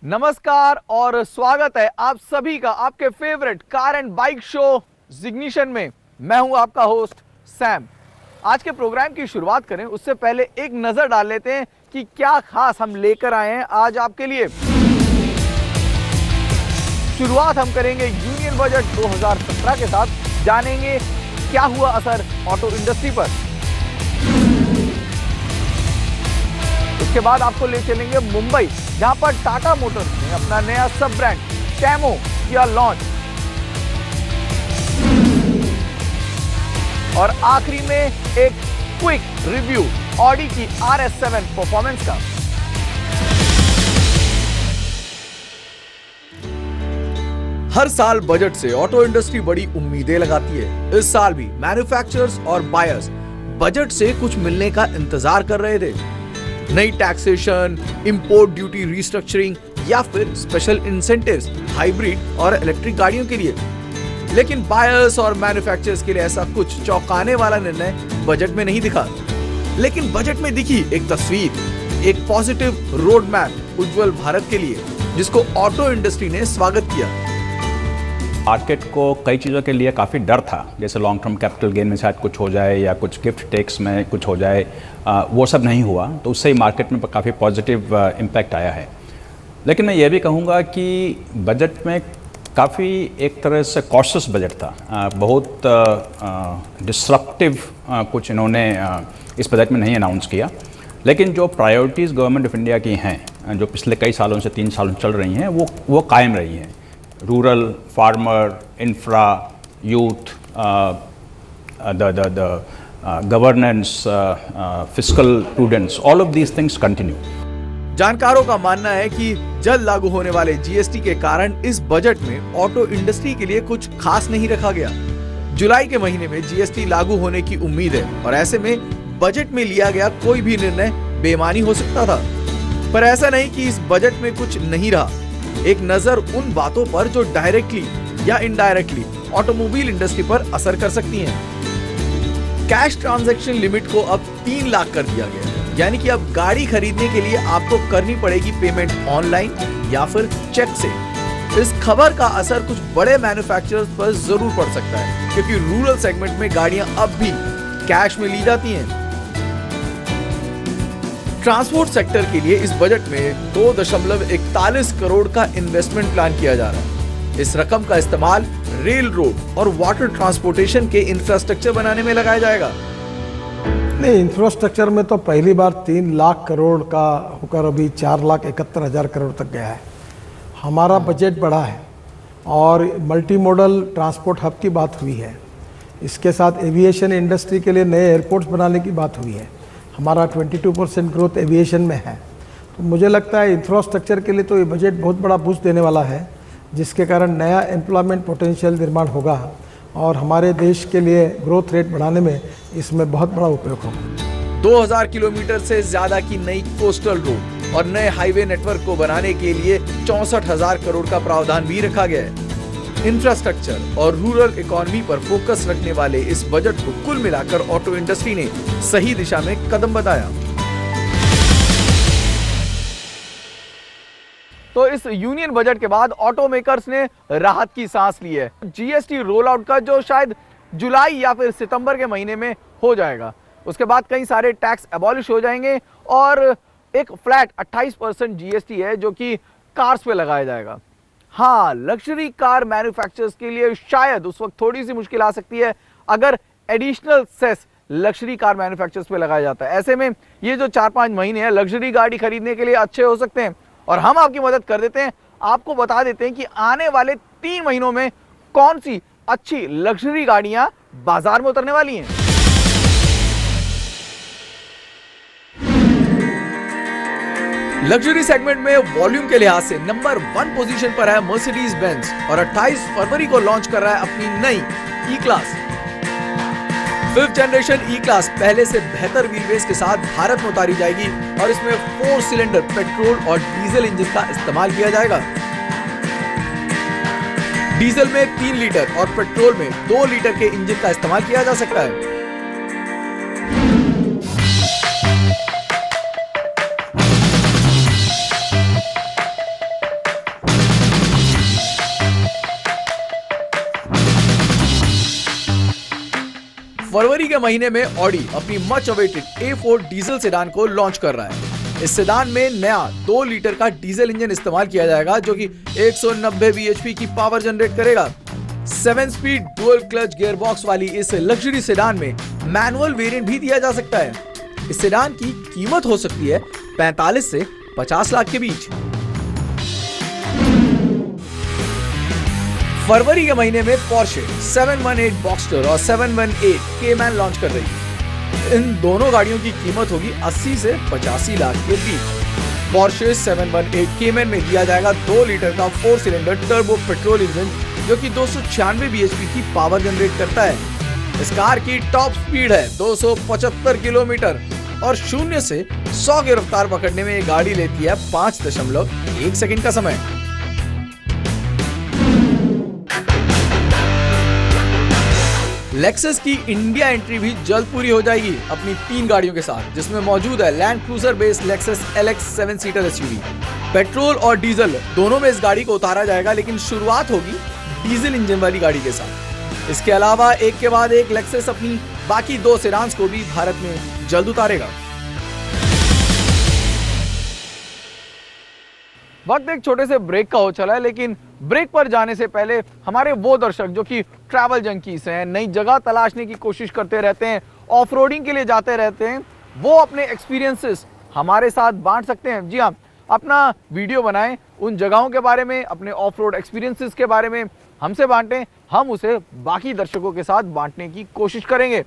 नमस्कार और स्वागत है आप सभी का आपके favourite car and bike show Zignition में। मैं हूं आपका होस्ट सैम। आज के प्रोग्राम की शुरुआत करें उससे पहले एक नजर डाल लेते हैं कि क्या खास हम लेकर आए हैं आज आपके लिए। शुरुआत हम करेंगे यूनियन बजट 2017 के साथ। जानेंगे क्या हुआ असर ऑटो इंडस्ट्री पर। उसके बाद आपको ले चलेंगे मुंबई, जहां पर टाटा मोटर्स ने अपना नया सब ब्रांड कैमो किया लॉन्च। और आखिरी में एक क्विक रिव्यू ऑडी की RS7 परफॉर्मेंस का। हर साल बजट से ऑटो इंडस्ट्री बड़ी उम्मीदें लगाती है। इस साल भी मैन्युफैक्चरर्स और बायर्स बजट से कुछ मिलने का इंतजार कर रहे थे। नई टैक्सेशन, इंपोर्ट ड्यूटी रिस्ट्रक्चरिंग या फिर स्पेशल इंसेंटिव्स हाइब्रिड और इलेक्ट्रिक गाड़ियों के लिए। लेकिन बायर्स और मैन्युफैक्चरर्स के लिए ऐसा कुछ चौंकाने वाला निर्णय बजट में नहीं दिखा। लेकिन बजट में दिखी एक तस्वीर, एक पॉजिटिव रोड मैप उज्जवल भारत के लिए, जिसको ऑटो इंडस्ट्री ने स्वागत किया। मार्केट को कई चीज़ों के लिए काफ़ी डर था, जैसे लॉन्ग टर्म कैपिटल गेन में शायद कुछ हो जाए या कुछ गिफ्ट टैक्स में कुछ हो जाए। वो सब नहीं हुआ, तो उससे ही मार्केट में काफ़ी पॉजिटिव इम्पैक्ट आया है। लेकिन मैं ये भी कहूँगा कि बजट में काफ़ी एक तरह से कॉशियस बजट था। बहुत डिस्रप्टिव कुछ इन्होंने इस बजट में नहीं अनाउंस किया। लेकिन जो प्रायोरिटीज़ गवर्नमेंट ऑफ इंडिया की हैं, जो पिछले कई सालों से 3 सालों चल रही हैं, वो कायम रही हैं। Rural, farmer, infra, youth, the governance, fiscal prudence, all of these things continue. जानकारों का मानना है कि जल्द लागू होने वाले जीएसटी के कारण इस बजट में ऑटो इंडस्ट्री के लिए कुछ खास नहीं रखा गया। जुलाई के महीने में जीएसटी लागू होने की उम्मीद है और ऐसे में बजट में लिया गया कोई भी निर्णय बेईमानी हो सकता था। पर ऐसा नहीं कि इस बजट में कुछ नहीं रहा। एक नजर उन बातों पर जो डायरेक्टली या इनडायरेक्टली ऑटोमोबाइल इंडस्ट्री पर असर कर सकती हैं। कैश ट्रांजैक्शन लिमिट को अब 3 लाख कर दिया गया है, यानी कि अब गाड़ी खरीदने के लिए आपको करनी पड़ेगी पेमेंट ऑनलाइन या फिर चेक से। इस खबर का असर कुछ बड़े मैन्युफैक्चरर्स पर जरूर पड़ सकता है, क्योंकि रूरल सेगमेंट में गाड़ियां अब भी कैश में ली जाती हैं। ट्रांसपोर्ट सेक्टर के लिए इस बजट में 2.41 करोड़ का इन्वेस्टमेंट प्लान किया जा रहा है। इस रकम का इस्तेमाल रेल, रोड और वाटर ट्रांसपोर्टेशन के इंफ्रास्ट्रक्चर बनाने में लगाया जाएगा। नहीं, इंफ्रास्ट्रक्चर में तो पहली बार 3 लाख करोड़ का होकर अभी 4,71,000 करोड़ तक गया है। हमारा बजट बढ़ा है और मल्टी मॉडल ट्रांसपोर्ट हब की बात हुई है। इसके साथ एविएशन इंडस्ट्री के लिए नए एयरपोर्ट्स बनाने की बात हुई है। हमारा 22% ग्रोथ एविएशन में है। तो मुझे लगता है इंफ्रास्ट्रक्चर के लिए तो ये बजट बहुत बड़ा बूस्ट देने वाला है, जिसके कारण नया एम्प्लॉयमेंट पोटेंशियल निर्माण होगा और हमारे देश के लिए ग्रोथ रेट बढ़ाने में इसमें बहुत बड़ा उपयोग होगा। 2000 किलोमीटर से ज्यादा की नई कोस्टल रोड और नए हाईवे नेटवर्क को बनाने के लिए 64,000 करोड़ का प्रावधान भी रखा गया है। इंफ्रास्ट्रक्चर और रूरल इकोनॉमी पर फोकस रखने वाले इस बजट को कुल मिलाकर ऑटो इंडस्ट्री ने सही दिशा में कदम बताया। तो इस यूनियन बजट के बाद ऑटो मेकर्स ने राहत की सांस ली है। जीएसटी रोल आउट का जो शायद जुलाई या फिर सितंबर के महीने में हो जाएगा। उसके बाद कई सारे टैक्स एबॉलिश हो जाएंगे और एक फ्लैट 28% जीएसटी है जो कि कार्स पे लगाया जाएगा। हाँ, लग्जरी कार मैन्युफैक्चरर्स के लिए शायद उस वक्त थोड़ी सी मुश्किल आ सकती है अगर additional cess luxury car manufacturers पे लगाया जाता है। ऐसे में ये जो 4-5 महीने हैं लग्जरी गाड़ी खरीदने के लिए अच्छे हो सकते हैं और हम आपकी मदद कर देते हैं। आपको बता देते हैं कि आने वाले 3 महीनों में कौन सी अच्छी लग्जरी गाड़ियां बाजार में उतरने वाली हैं। लग्जरी सेगमेंट में वॉल्यूम के लिहाज से नंबर 1 पोजीशन पर है मर्सिडीज बेंज और 28 फरवरी को लॉन्च कर रहा है अपनी नई ई क्लास। 5th जनरेशन ई क्लास पहले से बेहतर व्हीलबेस के साथ भारत में उतारी जाएगी और इसमें 4 सिलेंडर पेट्रोल और डीजल इंजन का इस्तेमाल किया जाएगा। डीजल में 3 लीटर और पेट्रोल में 2 लीटर के इंजन का इस्तेमाल किया जा सकता है। फरवरी के महीने में ऑडी अपनी much awaited A4 diesel sedan को लॉन्च कर रहा है। इस सेडान में नया 2 लीटर का डीजल इंजन इस्तेमाल किया जाएगा जो कि 190 bhp की पावर जनरेट करेगा। 7 स्पीड डुअल क्लच गियरबॉक्स वाली इस लग्जरी सेडान में मैनुअल वेरिएंट भी दिया जा सकता है। इस सेडान की कीमत हो सकती है 45 से 50 लाख के बीच। फरवरी के महीने में पोर्शे 718 बॉक्स्टर और 718 केमैन लॉन्च कर रही है। इन दोनों गाड़ियों की कीमत होगी 80 से 85 लाख के बीच। पोर्शे 718 केमैन में दिया जाएगा 2 लीटर का 4 सिलेंडर टर्बो पेट्रोल इंजन जो कि 296 bhp की पावर जनरेट करता है। इस कार की टॉप स्पीड है 275 किलोमीटर और 0 से 100 की रफ्तार पकड़ने में ये गाड़ी लेती है 5.1 सेकंड का समय। लेक्सस की इंडिया एंट्री भी जल्द पूरी हो जाएगी अपनी 3 गाड़ियों के साथ, जिसमें मौजूद है land cruiser based Lexus LX 7 seater SUV. Petrol और डीजल दोनों में इस गाड़ी को उतारा जाएगा, लेकिन शुरुआत होगी डीजल इंजन वाली गाड़ी के साथ। इसके अलावा एक के बाद एक लेक्सस अपनी बाकी 2 सेडान्स को भी भारत में जल्द उतारेगा। वक्त एक छोटे से ब्रेक का हो चला है, लेकिन ब्रेक पर जाने से पहले हमारे वो दर्शक जो कि ट्रैवल जंकीज हैं, नई जगह तलाशने की कोशिश करते रहते हैं, ऑफ रोडिंग के लिए जाते रहते हैं, वो अपने एक्सपीरियंसेस हमारे साथ बांट सकते हैं। जी हाँ, अपना वीडियो बनाएं उन जगहों के बारे में, अपने ऑफ रोड एक्सपीरियंसेस के बारे में हमसे बांटें, हम उसे बाकी दर्शकों के साथ बांटने की कोशिश करेंगे।